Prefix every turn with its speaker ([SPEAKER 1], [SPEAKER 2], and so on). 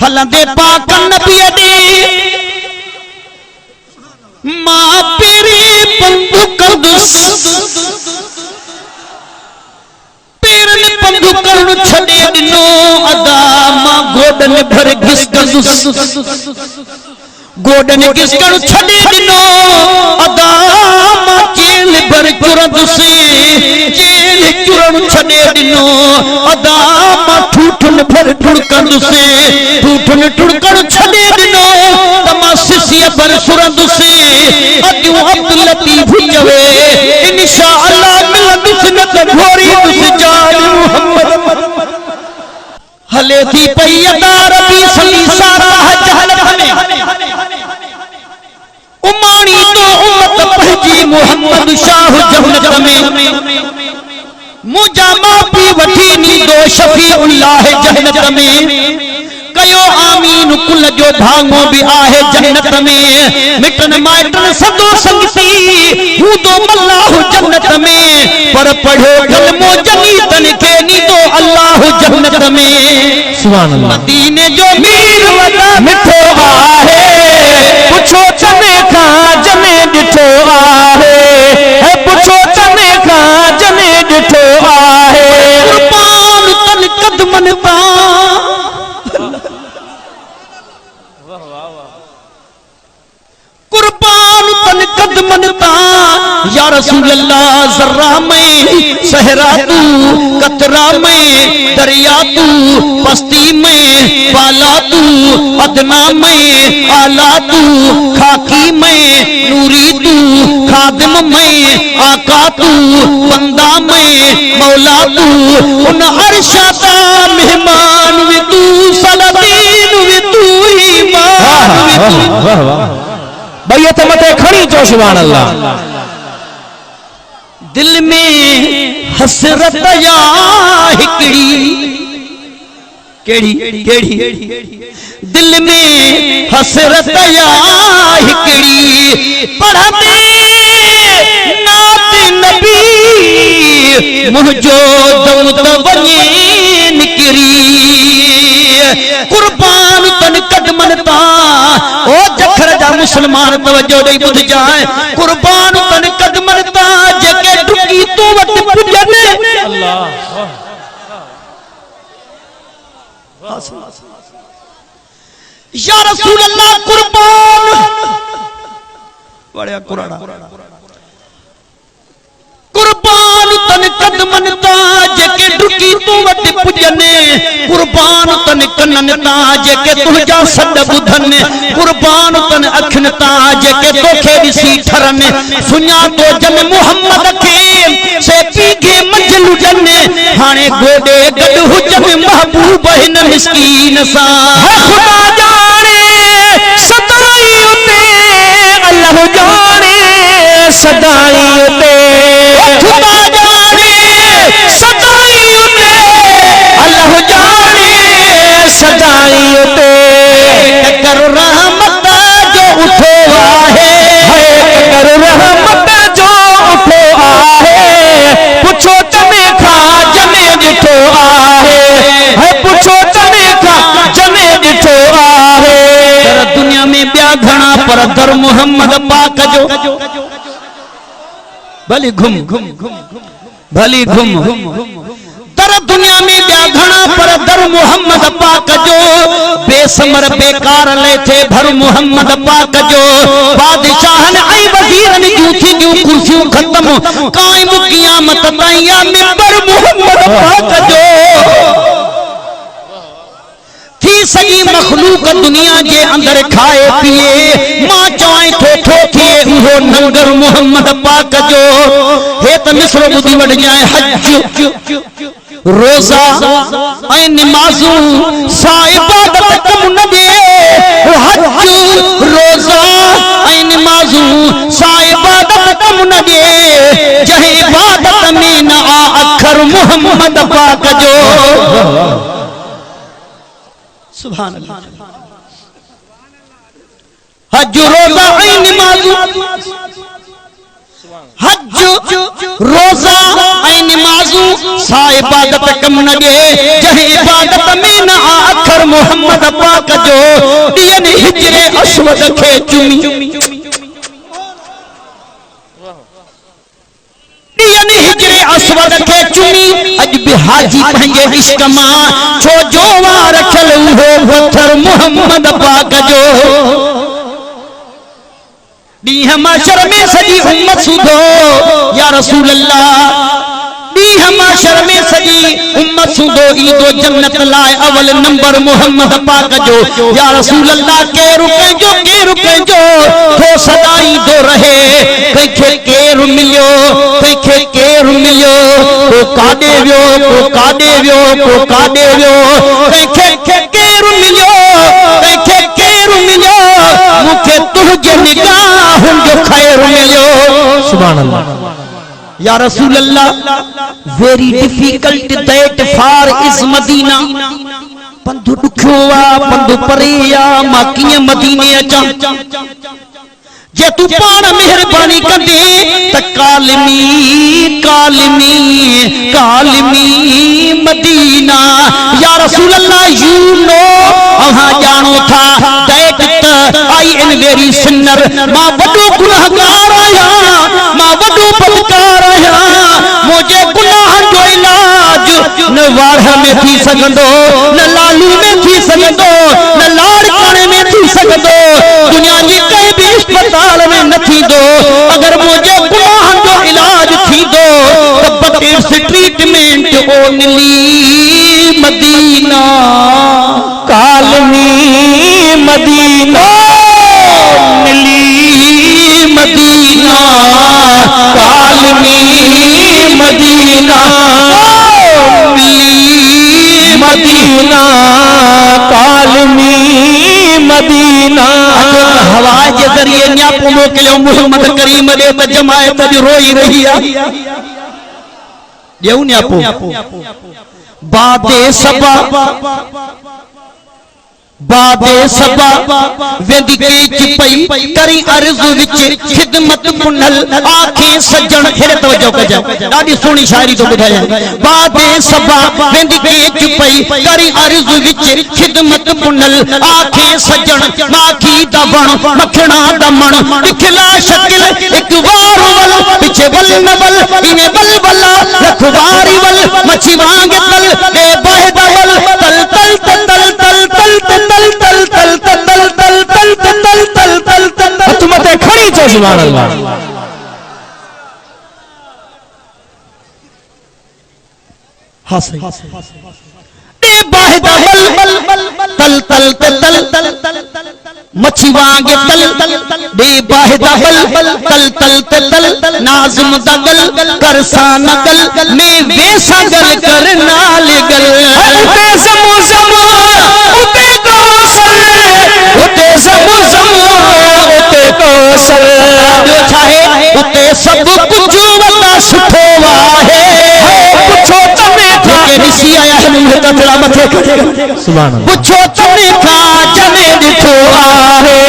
[SPEAKER 1] हलंदे पाक नबी दे मां पेरी पंधु कंदुस पेरन पंधु करण छड़े दिनो अदा मां गोडन भर घिस कंदुस गोडन घिस कण छड़े दिनो अदा मां जेल भर चुरंदुस जेल चुरण छड़े दिनो अदा मां ठूठन भर ठुड़कंदुस ठूठन ठुड़कण छड़े दिनो तमा सिसिया भर सुरंदुस अजू अब्दुल लतीफ चवे इंशाअल्लाह मिलंदुस न त घोरी दुस जान मोहम्मद हले थी पई अदा रबी सली सारा जहलत में उमानी तो उम्मत पहजी मोहम्मद शाह जन्नत में मुजा माफी वठी नी दो शफीउल्लाह जन्नत में कयो आमीन कुल जो भांगो भी आहे जन्नत में मिटन माइटन सदो संगती हूं तो अल्लाह जन्नत में पर पढ़ो कलमो जनी तन के नी तो अल्लाह जन्नत में सुभान अल्लाह मदीने जो मीर वदा मिठो आहे पुछो चने का जने डिठो आहे है पुछो चने का जने डिठो आहे कुर्बान तन कदमन ता कुर्बान तन कदमन ता या रसूल अल्लाह जर्रा में सहरा तू कतरा में दरिया तू बस्ती में बाला तू अदना में आला तू खाकी में नूरी तू खादिम में आका तू बंदा में मौला तू उन अरशदा मेहमान वे तू सलादीन वे तू ईमान वे तू भैया तो मते खड़ी जो सुभान अल्लाह दिल में हसरत या हिकड़ी केड़ी केड़ी दिल में हसरत या हिकड़ी पढ़ते नात नबी मुझो दम दबने निकरी कुर्बान तन कदमन ता ओ जखर जा मुसलमान तवज्जो दे बुध जाए कुर्बान तन कदमन ता जके टुकी तो वट पुजने अल्लाह या रसूल अल्लाह कुर्बान बड़ा कुराना कुर्बान तन कदमन ता जके टुकी तो वट पुजने कुर्बान तन कनन ता जके तुझा सद बुधन कुर्बान तन अखन ता जके तोखे दिसी ठरन सुना तो जन मोहम्मद के से पीगे मंजलु जन हाने गोडे गड हुजन महबूब हिन मिस्कीन सा खुदा जाने सदाई उते अल्लाह जाने सदाई उते खुदा जाने सदाई उते अल्लाह जाने सदाई उते कर रहमत जो उठो आहे कर रहमत जो उठो आहे पुछो तने खा जने दिठो आहे है पुछो तने खा जने दिठो आहे तर दुनिया में ब्या घणा पर दर मोहम्मद पाक जो भली घुम भली घुम तर दुनिया में ब्या घणा पर दर मोहम्मद पाक जो बेसमर बेकार ले थे भर मोहम्मद पाक जो बादशाहन आई वजीरन जूठी जू कुर्सियों खत्म कायम क़यामत ताईं मिंबर मोहम्मद पाक जो थी सजी मखलूक दुनिया जे अंदर खाए पिए मां चवाई थो थो थिए उहो नंगर मोहम्मद पाक जो हे त मिस्र बुधी वड जाए हज रोजा ऐ नमाजू सा इबादत कम न दे हज रोजा ऐ नमाजू सा इबादत कम न दे जहे इबादत में न आ अखर मोहम्मद पाक जो सुभान अल्लाह हज रोजा ऐ नमाजू हज रोजा ऐं निमाज़ू सा इबादत कम न ॾे जंहिं इबादत में न आखर मोहम्मद पाक जो ॾियनि हिजरे अस्वद खे चुमी ॾियनि हिजरे अस्वद खे चुमी अॼु बि हाजी पंहिंजे इश्क मां छो जो वार रखियल उहो पत्थर मोहम्मद पाक जो ॾींहं माशर में सॼी उम्मत सूधो या रसूल अल्लाह ॾींहं माशर में सॼी उम्मत सूधो ईंदो जन्नत लाइ अवल नंबर मोहम्मद पाक जो या रसूल अल्लाह केरु कंहिंजो थो सदाईंदो रहे कंहिंखे केरु मिलियो को काॾे वियो को काॾे वियो को काॾे वियो कंहिंखे केरु मिलियो मूंखे तुंहिंजे निगाहुनि जो ख़ैर मिलियो सुभान अल्लाह या रसूल अल्लाह very difficult that for is Madina पंधु ॾुखियो आहे पंधु परे आहे मां कीअं मदीने अचां जे तू पाण मेहरबानी कंदे त कालिमी मदीना या रसूल अल्लाह यू नो अहां ॼाणो था that I an very sinner मां वॾो गुनाहगार आहियां मां वॾो बदकार आहियां मुंहिंजे गुनाहनि जो इलाज न वार में थी सघंदो न लालू में थी सघंदो न लाड़काणे में थी सघंदो दुनिया जी कंहिं बि अस्पताल में न थींदो अगर मुंहिंजे गुनाहनि जो इलाज थींदो त बटेस treatment only Medina कालमी Medina Medina कालमी Medina Medina कालमी Medina हवाए जे ज़रिए न्यापो मोकिलियो मोहम्मद करीम ॾे त जमायत अॼु रोई रही आहे ॾियूं न्यापो बादे सबा वेंदी केच पई करी अर्ज़ विच खिदमत पुनल आंखें सजण हेरे तवज्जो कजो ॾाढी सुहिणी शायरी तो ॿुधायां बादे सबा वेंदी केच पई करी अर्ज़ विच खिदमत पुनल आंखें सजण माखी दबण मखणा दमण दिखला शकिल एक वार वल पीछे बल न बल इने बल बला रखवारी वल मच्छी वांग तल बे बह दबल तल तल तल तल तल तल मते खड़ी चो सुभान अल्लाह हां सही ए बाहिदा बल तल तल तल मच्छी वांगे तल बे बाहिदा बल तल तल नाज़ुम दगल करसा नकल में वैसा गल कर नाल गल उते समूसम उते कौशल उते समूसम उते कौशल जो चाहे उते सब कुछ वता सुठो वाहे पुछो तमे था ऋषि आया है मुंह त तेरा मथे सुभान अल्लाह पुछो तमे था जने दिठो आहे